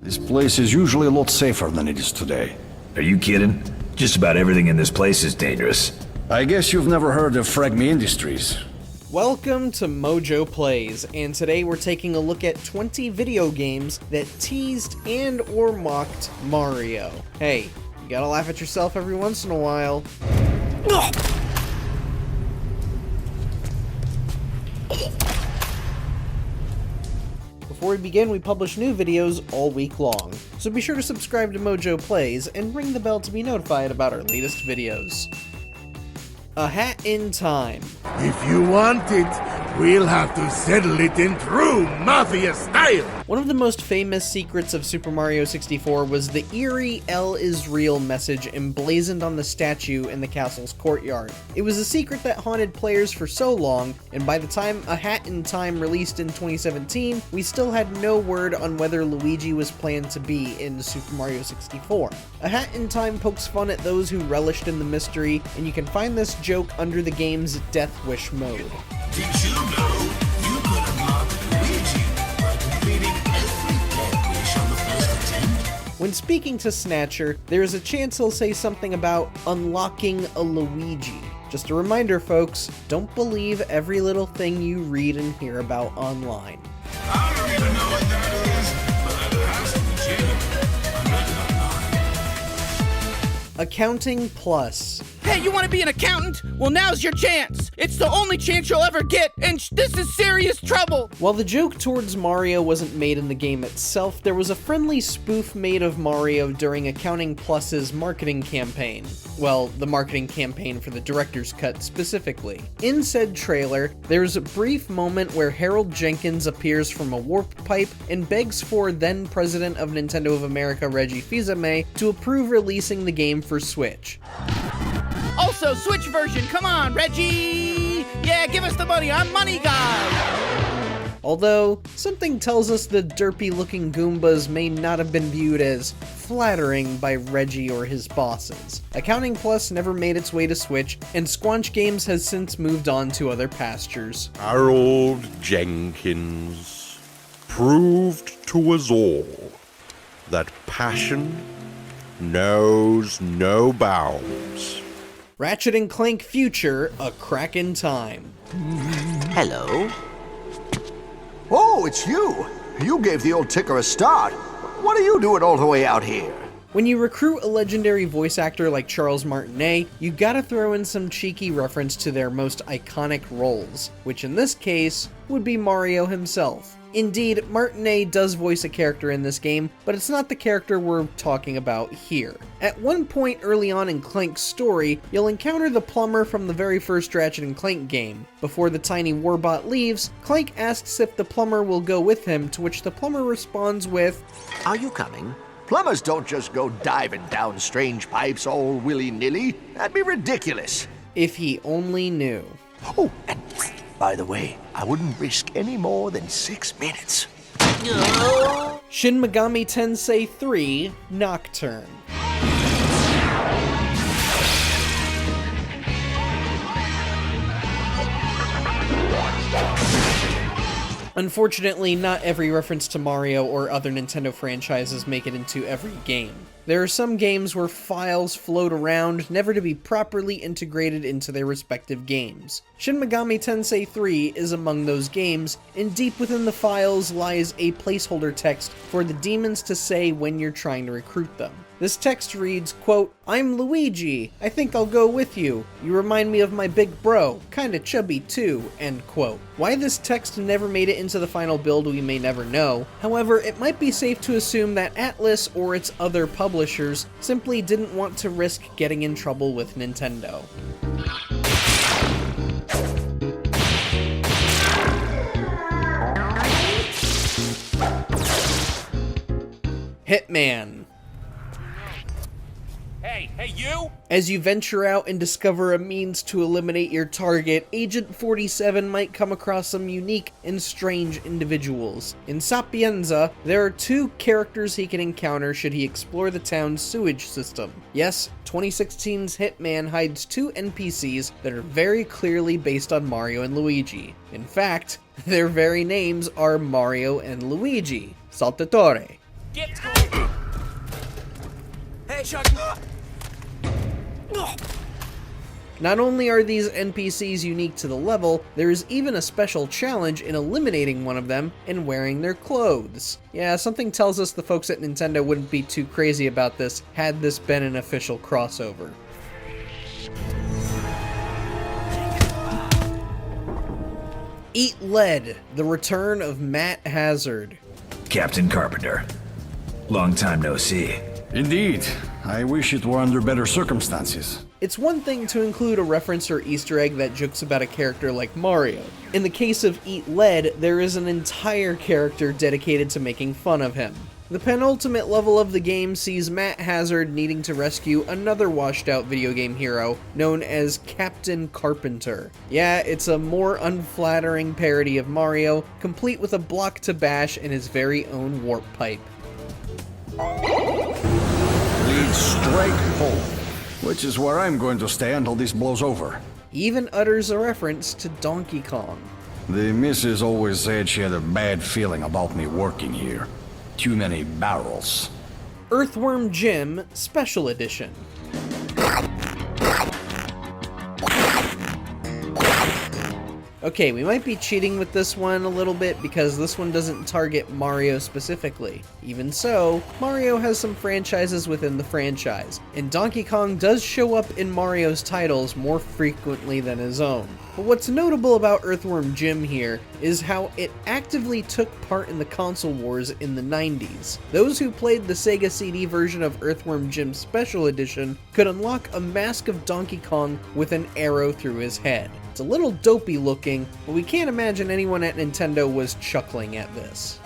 This place is usually a lot safer than it is today. Are you kidding? Just about everything in this place is dangerous. I guess you've never heard of Fragme Industries. Welcome to MojoPlays, and today we're taking a look at 20 video games that teased and or mocked Mario. Hey, you gotta laugh at yourself every once in a while. Before we begin, we publish new videos all week long, so be sure to subscribe to MojoPlays and ring the bell to be notified about our latest videos. A Hat in Time. If you want it, we'll have to settle it in true Mafia style! One of the most famous secrets of Super Mario 64 was the eerie L is real message emblazoned on the statue in the castle's courtyard. It was a secret that haunted players for so long, and by the time A Hat in Time released in 2017, we still had no word on whether Luigi was planned to be in Super Mario 64. A Hat in Time pokes fun at those who relished in the mystery, and you can find this joke under the game's Death Wish mode. Did you know you could unlock Luigi by completing every Death Wish on the first attempt? When speaking to Snatcher, there is a chance he'll say something about unlocking a Luigi. Just a reminder, folks, don't believe every little thing you read and hear about online. I don't even know what that is, but it has to be genuine. I read it online. Accounting Plus. Hey, you want to be an accountant? Well, now's your chance. It's the only chance you'll ever get, and this is serious trouble. While the joke towards Mario wasn't made in the game itself, there was a friendly spoof made of Mario during Accounting Plus's marketing campaign. Well, the marketing campaign for the director's cut specifically. In said trailer, there's a brief moment where Harold Jenkins appears from a warp pipe and begs for then President of Nintendo of America Reggie Fils-Aimé to approve releasing the game for Switch. Also, Switch version, come on, Reggie! Yeah, give us the money, I'm money guy! Although, something tells us the derpy-looking Goombas may not have been viewed as flattering by Reggie or his bosses. Accounting Plus never made its way to Switch, and Squanch Games has since moved on to other pastures. Harold Jenkins proved to us all that passion knows no bounds. Ratchet and Clank Future, A Crack in Time. Hello? Oh, it's you! You gave the old ticker a start. What are you doing all the way out here? When you recruit a legendary voice actor like Charles Martinet, you gotta throw in some cheeky reference to their most iconic roles, which in this case would be Mario himself. Indeed, Martinet does voice a character in this game, but it's not the character we're talking about here. At one point early on in Clank's story, you'll encounter the plumber from the very first Ratchet and Clank game. Before the tiny warbot leaves, Clank asks if the plumber will go with him, to which the plumber responds with, Are you coming? Plumbers don't just go diving down strange pipes all willy-nilly. That'd be ridiculous. if he only knew. Oh, and by the way, I wouldn't risk any more than 6 minutes. Shin Megami Tensei 3 Nocturne. Unfortunately, not every reference to Mario or other Nintendo franchises make it into every game. There are some games where files float around, never to be properly integrated into their respective games. Shin Megami Tensei 3 is among those games, and deep within the files lies a placeholder text for the demons to say when you're trying to recruit them. This text reads, quote, "I'm Luigi. I think I'll go with you. You remind me of my big bro. Kinda chubby too," end quote. Why this text never made it into the final build we may never know. However, it might be safe to assume that Atlus or its other publishers simply didn't want to risk getting in trouble with Nintendo. Hitman. Hey, you! As you venture out and discover a means to eliminate your target, Agent 47 might come across some unique and strange individuals. In Sapienza, there are 2 characters he can encounter should he explore the town's sewage system. Yes, 2016's Hitman hides 2 NPCs that are very clearly based on Mario and Luigi. In fact, their very names are Mario and Luigi. Saltatore. Get to him! Hey, Chucky! Not only are these NPCs unique to the level, there is even a special challenge in eliminating one of them and wearing their clothes. Yeah, something tells us the folks at Nintendo wouldn't be too crazy about this had this been an official crossover. Eat Lead, the return of Matt Hazard. Captain Carpenter. Long time no see. Indeed. I wish it were under better circumstances. It's one thing to include a reference or Easter egg that jokes about a character like Mario. In the case of Eat Lead, there is an entire character dedicated to making fun of him. The penultimate level of the game sees Matt Hazard needing to rescue another washed-out video game hero known as Captain Carpenter. Yeah, it's a more unflattering parody of Mario, complete with a block to bash and his very own warp pipe. Lead straight home, which is where I'm going to stay until this blows over. He even utters a reference to Donkey Kong. The missus always said she had a bad feeling about me working here. Too many barrels. Earthworm Jim Special Edition. Okay, we might be cheating with this one a little bit because this one doesn't target Mario specifically. Even so, Mario has some franchises within the franchise, and Donkey Kong does show up in Mario's titles more frequently than his own. But what's notable about Earthworm Jim here is how it actively took part in the console wars in the 90s. Those who played the Sega CD version of Earthworm Jim Special Edition could unlock a mask of Donkey Kong with an arrow through his head. It's a little dopey looking, but we can't imagine anyone at Nintendo was chuckling at this.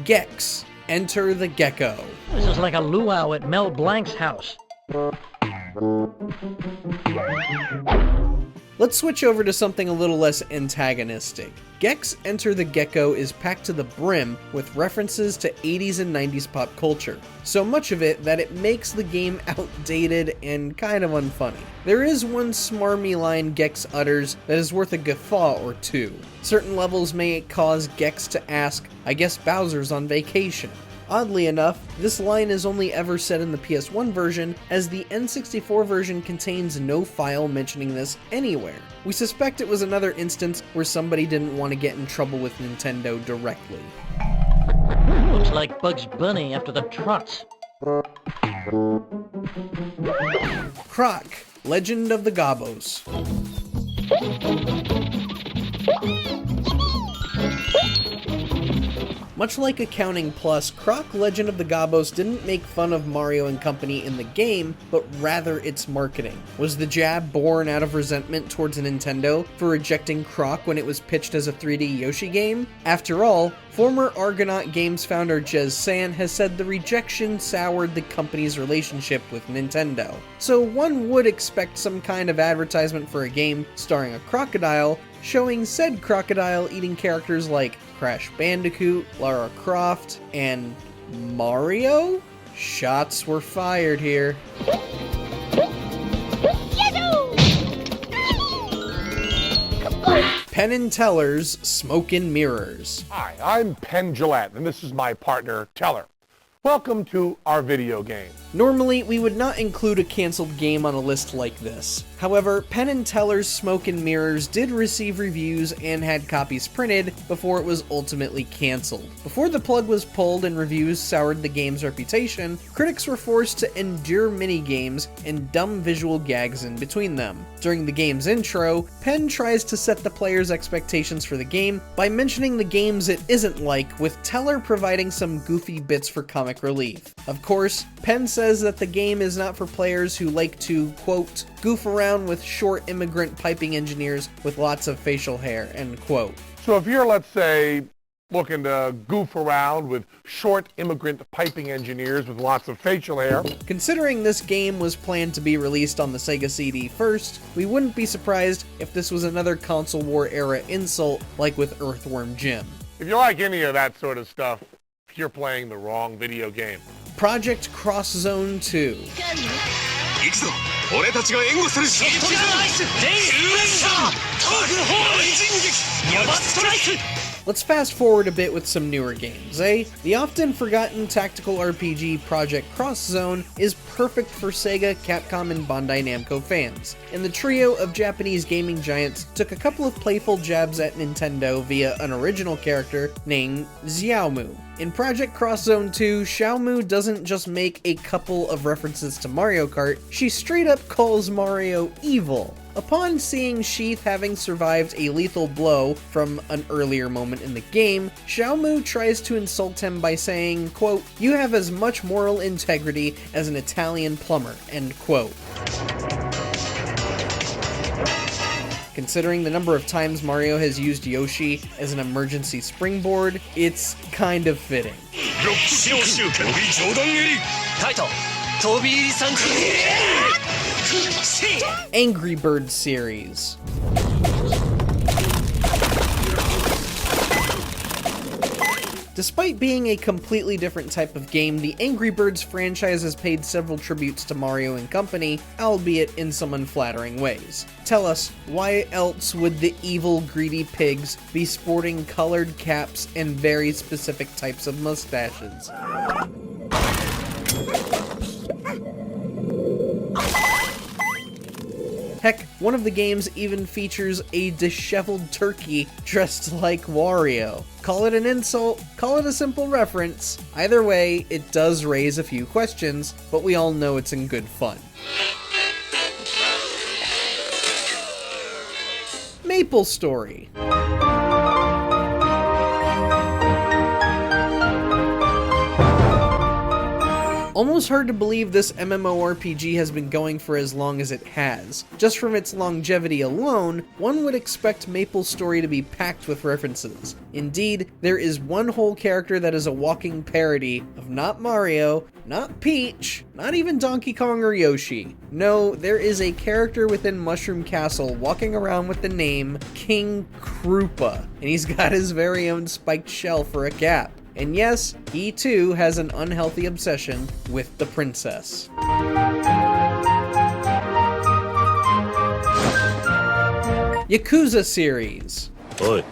Gex, Enter the Gecko. This is like a luau at Mel Blanc's house. Let's switch over to something a little less antagonistic. Gex Enter the Gecko is packed to the brim with references to 80s and 90s pop culture. So much of it that it makes the game outdated and kind of unfunny. There is one smarmy line Gex utters that is worth a guffaw or two. Certain levels may cause Gex to ask, "I guess Bowser's on vacation." Oddly enough, this line is only ever said in the PS1 version, as the N64 version contains no file mentioning this anywhere. We suspect it was another instance where somebody didn't want to get in trouble with Nintendo directly. Looks like Bugs Bunny after the trots. Croc, Legend of the Gobos. Much like Accounting Plus, Croc Legend of the Gobos didn't make fun of Mario and company in the game, but rather its marketing. Was the jab born out of resentment towards Nintendo for rejecting Croc when it was pitched as a 3D Yoshi game? After all, former Argonaut Games founder Jez San has said the rejection soured the company's relationship with Nintendo. So one would expect some kind of advertisement for a game starring a crocodile, showing said crocodile eating characters like Crash Bandicoot, Lara Croft, and Mario? Shots were fired here. Penn and Teller's Smoke and Mirrors. Hi, I'm Penn Gillette, and this is my partner, Teller. Welcome to our video game. Normally, we would not include a canceled game on a list like this. However, Penn and Teller's Smoke and Mirrors did receive reviews and had copies printed before it was ultimately canceled. Before the plug was pulled and reviews soured the game's reputation, critics were forced to endure mini-games and dumb visual gags in between them. During the game's intro, Penn tries to set the player's expectations for the game by mentioning the games it isn't like, with Teller providing some goofy bits for comic relief. Of course, Penn says that the game is not for players who like to, quote, goof around with short immigrant piping engineers with lots of facial hair, end quote. So if you're, let's say, looking to goof around with short immigrant piping engineers with lots of facial hair. Considering this game was planned to be released on the Sega CD first, we wouldn't be surprised if this was another console war era insult like with Earthworm Jim. If you like any of that sort of stuff, you're playing the wrong video game. Project Cross Zone 2. 行くぞ俺たちが援護するシートガンアイスレインヤバストライク Let's fast forward a bit with some newer games, eh? The often forgotten tactical RPG Project Cross Zone is perfect for Sega, Capcom, and Bandai Namco fans, and the trio of Japanese gaming giants took a couple of playful jabs at Nintendo via an original character named Xiaomu. In Project Cross Zone 2, Xiaomu doesn't just make a couple of references to Mario Kart, she straight up calls Mario evil. Upon seeing Sheath having survived a lethal blow from an earlier moment in the game, Xiaomu tries to insult him by saying, quote, "You have as much moral integrity as an Italian plumber," end quote. Considering the number of times Mario has used Yoshi as an emergency springboard, it's kind of fitting. Angry Birds series. Despite being a completely different type of game, the Angry Birds franchise has paid several tributes to Mario and company, albeit in some unflattering ways. Tell us, why else would the evil, greedy pigs be sporting colored caps and very specific types of mustaches? Heck, one of the games even features a disheveled turkey dressed like Wario. Call it an insult, call it a simple reference. Either way, it does raise a few questions, but we all know it's in good fun. Maple Story. Almost hard to believe this MMORPG has been going for as long as it has. Just from its longevity alone, one would expect Maple Story to be packed with references. Indeed, there is one whole character that is a walking parody of not Mario, not Peach, not even Donkey Kong or Yoshi. No, there is a character within Mushroom Castle walking around with the name King Krupa, and he's got his very own spiked shell for a cap. And yes, he too has an unhealthy obsession with the princess. Yakuza series. Oi.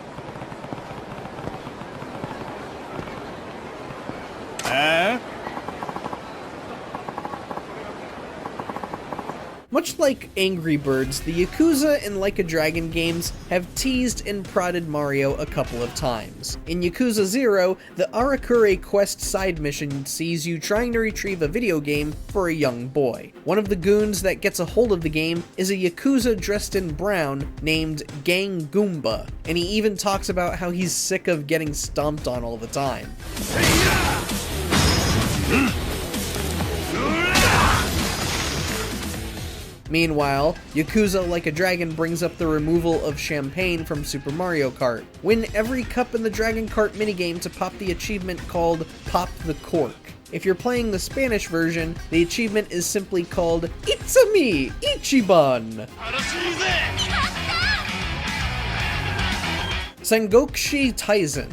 Much like Angry Birds, the Yakuza and Like a Dragon games have teased and prodded Mario a couple of times. In Yakuza 0, the Arakure quest side mission sees you trying to retrieve a video game for a young boy. One of the goons that gets a hold of the game is a Yakuza dressed in brown named Gang Goomba, and he even talks about how he's sick of getting stomped on all the time. Meanwhile, Yakuza Like a Dragon brings up the removal of champagne from Super Mario Kart. Win every cup in the Dragon Kart minigame to pop the achievement called Pop the Cork. If you're playing the Spanish version, the achievement is simply called It's-a-me, Ichiban! Sangokushi Taisen.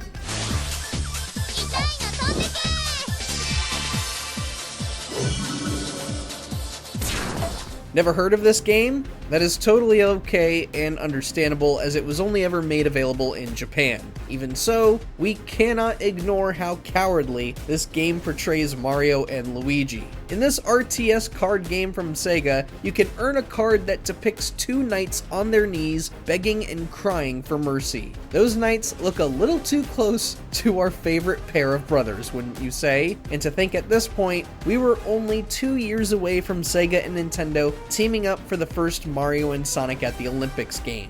Never heard of this game? That is totally okay and understandable, as it was only ever made available in Japan. Even so, we cannot ignore how cowardly this game portrays Mario and Luigi. In this RTS card game from Sega, you can earn a card that depicts two knights on their knees, begging and crying for mercy. Those knights look a little too close to our favorite pair of brothers, wouldn't you say? And to think at this point, we were only 2 years away from Sega and Nintendo teaming up for the first Mario and Sonic at the Olympics game.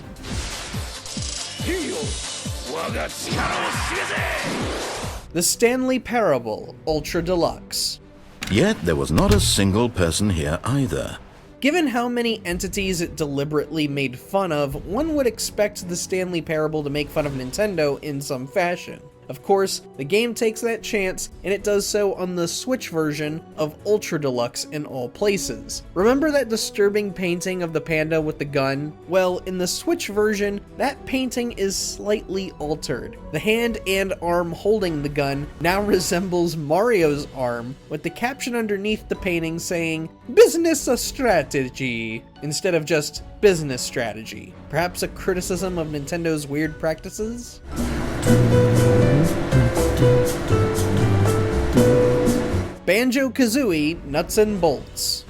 The Stanley Parable Ultra Deluxe. Yet there was not a single person here either. Given how many entities it deliberately made fun of, one would expect the Stanley Parable to make fun of Nintendo in some fashion. Of course, the game takes that chance, and it does so on the Switch version of Ultra Deluxe in all places. Remember that disturbing painting of the panda with the gun? Well, in the Switch version, that painting is slightly altered. The hand and arm holding the gun now resembles Mario's arm, with the caption underneath the painting saying, "Business strategy," instead of just business strategy. Perhaps a criticism of Nintendo's weird practices? Banjo-Kazooie Nuts and Bolts.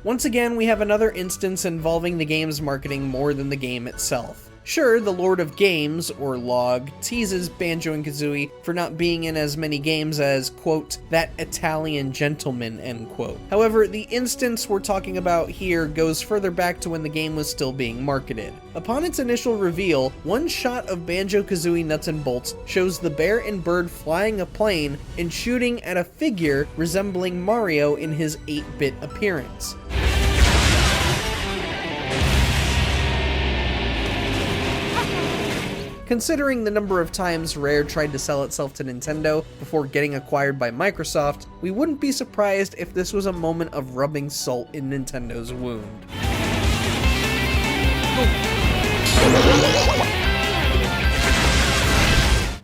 Once again, we have another instance involving the game's marketing more than the game itself. Sure, the Lord of Games, or LOG, teases Banjo and Kazooie for not being in as many games as, quote, that Italian gentleman, end quote. However, the instance we're talking about here goes further back to when the game was still being marketed. Upon its initial reveal, one shot of Banjo-Kazooie Nuts and Bolts shows the bear and bird flying a plane and shooting at a figure resembling Mario in his 8-bit appearance. Considering the number of times Rare tried to sell itself to Nintendo before getting acquired by Microsoft, we wouldn't be surprised if this was a moment of rubbing salt in Nintendo's wound.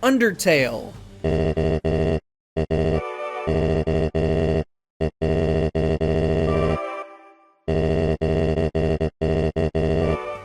Undertale.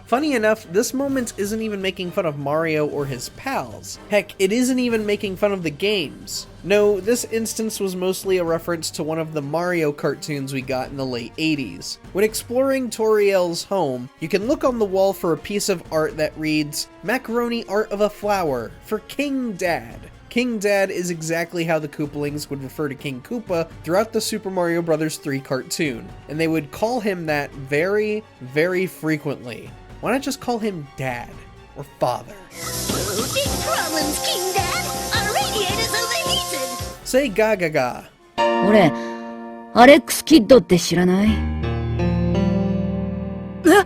Funny enough, this moment isn't even making fun of Mario or his pals. Heck, it isn't even making fun of the games. No, this instance was mostly a reference to one of the Mario cartoons we got in the late 80s. When exploring Toriel's home, you can look on the wall for a piece of art that reads, "Macaroni Art of a Flower for King Dad." King Dad is exactly how the Koopalings would refer to King Koopa throughout the Super Mario Bros. 3 cartoon, and they would call him that very, very frequently. Why not just call him Dad or Father? Big problems, King Dad! Our radiators overheated! Segagaga. 俺、アレックス・キッドって知らない？え、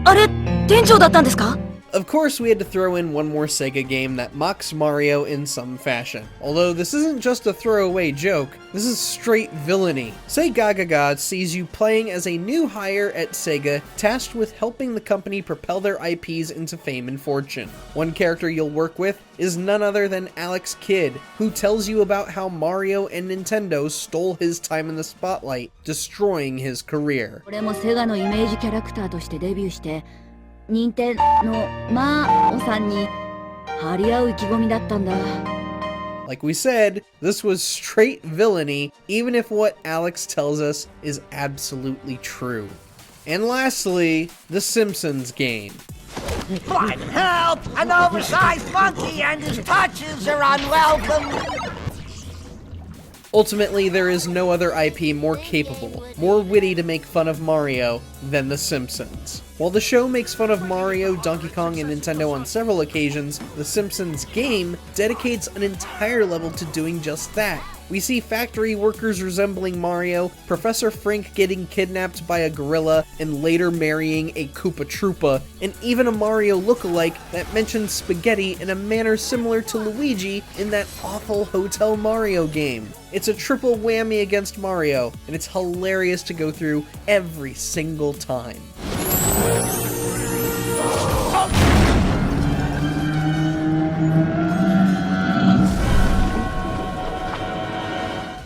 あれ、店長だったんですか？ Of course, we had to throw in one more Sega game that mocks Mario in some fashion. Although this isn't just a throwaway joke, this is straight villainy. Segagaga sees you playing as a new hire at Sega, tasked with helping the company propel their IPs into fame and fortune. One character you'll work with is none other than Alex Kidd, who tells you about how Mario and Nintendo stole his time in the spotlight, destroying his career. 俺もセガのイメージキャラクターとしてデビューして、任天のマオさんに張り合う意気込みだったんだ。 Like we said, this was straight villainy, even if what Alex tells us is absolutely true. And lastly, the Simpsons Game. What? Help! An oversized monkey and his touches are unwelcome! Ultimately, there is no other IP more capable, more witty to make fun of Mario than The Simpsons. While the show makes fun of Mario, Donkey Kong, and Nintendo on several occasions, The Simpsons Game dedicates an entire level to doing just that. We see factory workers resembling Mario, Professor Frink getting kidnapped by a gorilla and later marrying a Koopa Troopa, and even a Mario lookalike that mentions spaghetti in a manner similar to Luigi in that awful Hotel Mario game. It's a triple whammy against Mario, and it's hilarious to go through every single time.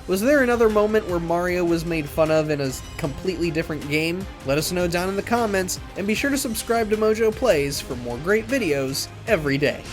Was there another moment where Mario was made fun of in a completely different game? Let us know down in the comments, and be sure to subscribe to MojoPlays for more great videos every day.